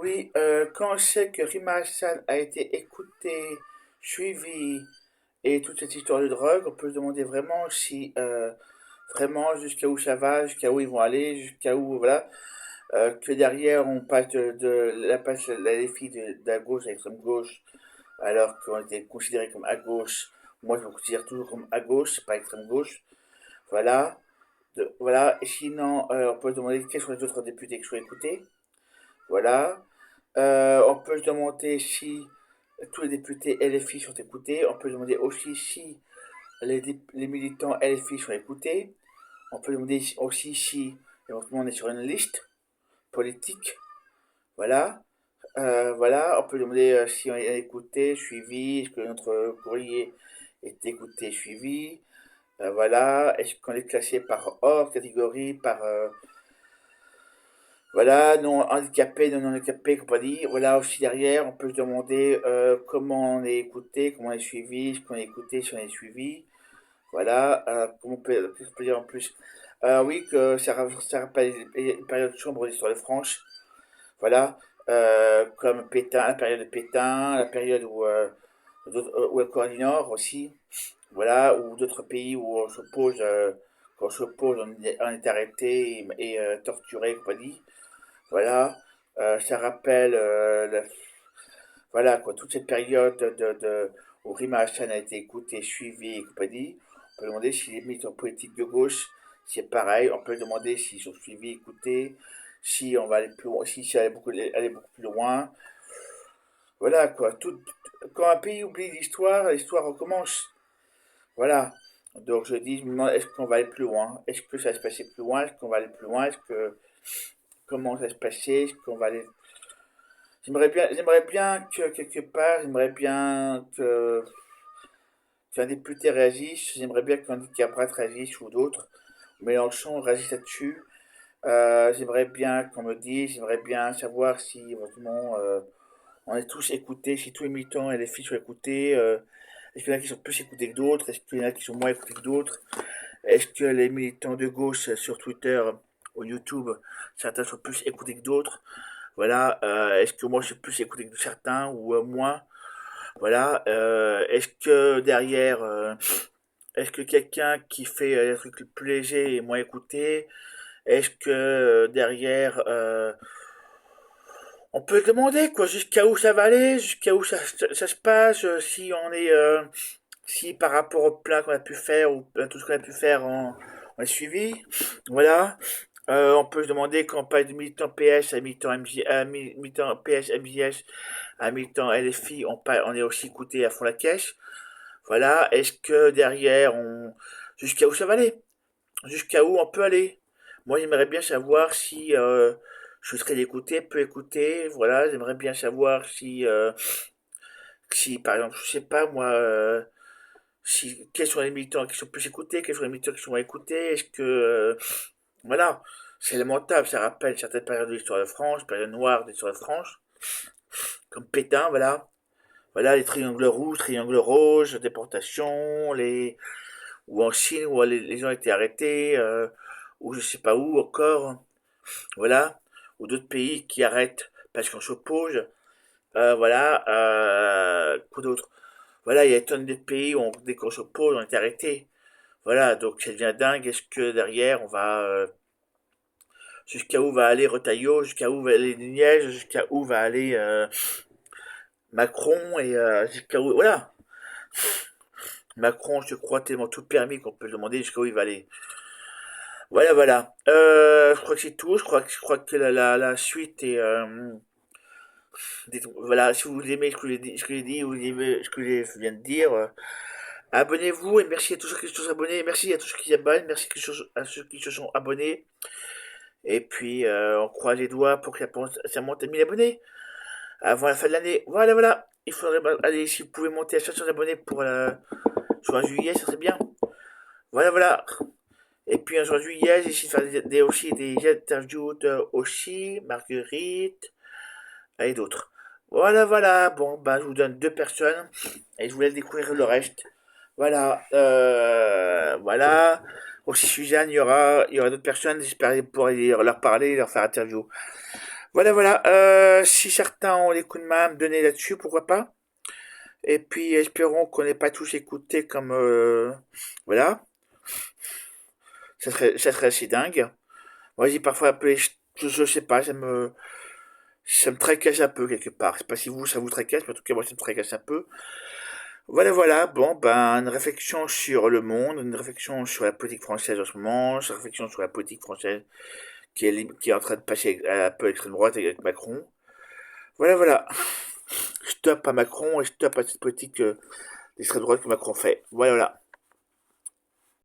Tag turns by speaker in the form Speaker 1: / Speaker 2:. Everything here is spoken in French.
Speaker 1: Oui, quand on sait que Rima Hassan a été écoutée, suivie et toute cette histoire de drogue, on peut se demander vraiment si, vraiment jusqu'à où ça va, jusqu'à où ils vont aller, jusqu'à où, voilà, que derrière on passe les filles de la gauche à l'extrême gauche, alors qu'on était considérés comme à gauche. Moi, je me considère toujours comme à gauche, pas extrême gauche. Voilà. Voilà. Et sinon, on peut se demander quels sont les autres députés qui sont écoutés. Voilà. On peut se demander si tous les députés LFI sont écoutés. On peut se demander aussi si les militants LFI sont écoutés. On peut demander aussi si éventuellement on est sur une liste politique. Voilà. Voilà. On peut demander si on est écouté, suivi, est-ce que notre courrier est écouté, suivi. Voilà. Est-ce qu'on est classé par hors catégorie, par voilà, non handicapé, non handicapé, compagnie. Voilà, aussi derrière, on peut se demander comment on est écouté, comment on est suivi, ce qu'on est écouté, si on est suivi. Voilà, qu'est-ce qu'on peut dire en plus? Oui, que ça rappelle une période sombre de l'histoire de France. Voilà, comme Pétain, la période de Pétain, la période où le Corée du Nord aussi. Voilà, ou d'autres pays où quand on s'oppose, on est arrêté et torturé, compagnie. Voilà, ça rappelle voilà quoi, toute cette période où Rima Hassan a été écoutée, suivie et compagnie. On peut demander si les militants politiques de gauche, c'est pareil. On peut demander s'ils sont suivis, écoutés, si on va aller plus loin, si ça aller beaucoup plus loin. Voilà quoi, quand un pays oublie l'histoire recommence. Voilà. Donc je dis, je me demande, est-ce qu'on va aller plus loin? Est-ce que ça va se passer plus loin? Est-ce qu'on va aller plus loin? Comment ça va se passer? Est-ce qu'on va aller j'aimerais bien que quelque part, j'aimerais bien qu'un député réagisse, j'aimerais bien qu'un Cabrat réagisse ou d'autres, Mélenchon réagisse là-dessus. J'aimerais bien qu'on me dise, j'aimerais bien savoir si éventuellement on est tous écoutés, si tous les militants et les filles sont écoutés. Est-ce qu'il y en a qui sont plus écoutés que d'autres? Est-ce qu'il y en a qui sont moins écoutés que d'autres? Est-ce que les militants de gauche sur Twitter ou YouTube, certains sont plus écoutés que d'autres? Voilà, est-ce que moi je suis plus écouté que certains ou moins? Voilà, est-ce que derrière, est-ce que quelqu'un qui fait des trucs plus légers est moins écouté? Est-ce que derrière, on peut se demander quoi, jusqu'à où ça va aller, jusqu'à où ça se passe, si on est, si par rapport au plan qu'on a pu faire ou à tout ce qu'on a pu faire, on est suivi. Voilà. On peut se demander quand on passe de militant PS à militant MJ, militant PS, MJS, à militant LFI, on est aussi écouté à fond la caisse. Voilà. Est-ce que derrière, jusqu'à où ça va aller? Jusqu'à où on peut aller? Moi, j'aimerais bien savoir si je serais écouté, peu écouté. Voilà. J'aimerais bien savoir si par exemple, je sais pas moi, quels sont les militants qui sont plus écoutés, quels sont les militants qui sont moins écoutés, est-ce que voilà, c'est lamentable, ça rappelle certaines périodes de l'histoire de France, période noire de l'histoire de France, comme Pétain, voilà. Voilà, les triangles rouges, triangles roses, déportation, ou en Chine où les gens étaient arrêtés, ou je sais pas où encore, voilà, ou d'autres pays qui arrêtent parce qu'on s'oppose, voilà, quoi d'autre? Voilà, il y a tonnes de pays où dès qu'on s'oppose, on est arrêté. Voilà, donc ça devient dingue. Est-ce que derrière, on va jusqu'à où va aller Retailleau, jusqu'à où va aller Nunez, jusqu'à où va aller Macron et jusqu'à où voilà. Macron, je crois tellement tout permis qu'on peut se demander jusqu'à où il va aller. Voilà, voilà. Je crois que c'est tout. Je crois que la suite est voilà. Si vous aimez ce que j'ai dit, vous aimez ce que je viens de dire. Abonnez-vous et merci à tous ceux qui se sont abonnés. Merci à tous ceux qui s'abonnent. Merci à ceux qui se sont abonnés. Et puis, on croise les doigts pour que ça monte à 1000 abonnés avant la fin de l'année. Voilà, voilà. Il faudrait, allez, si vous pouvez monter à 500 abonnés pour juin juillet, ça serait bien. Voilà, voilà. Et puis en juin juillet, j'essaie de faire aussi des interviews de aussi, Marguerite et d'autres. Voilà, voilà. Bon, ben, je vous donne deux personnes et je vous laisse découvrir le reste. Voilà, voilà. Aussi Suzanne, il y aura d'autres personnes. J'espère pouvoir leur parler, leur faire interview. Voilà, voilà. Si certains ont les coups de main à me donner là-dessus, pourquoi pas. Et puis espérons qu'on n'ait pas tous écouté comme voilà. Ça serait assez dingue. Moi, j'ai parfois appelé, je sais pas, ça me tracasse un peu quelque part. Je sais pas si vous, ça vous tracasse, mais en tout cas, moi, ça me tracasse un peu. Voilà, voilà. Bon, ben, une réflexion sur le monde, une réflexion sur la politique française en ce moment, une réflexion sur la politique française qui est en train de passer un peu à l'extrême droite avec Macron. Voilà, voilà. Stop à Macron et stop à cette politique d'extrême droite que Macron fait. Voilà, voilà.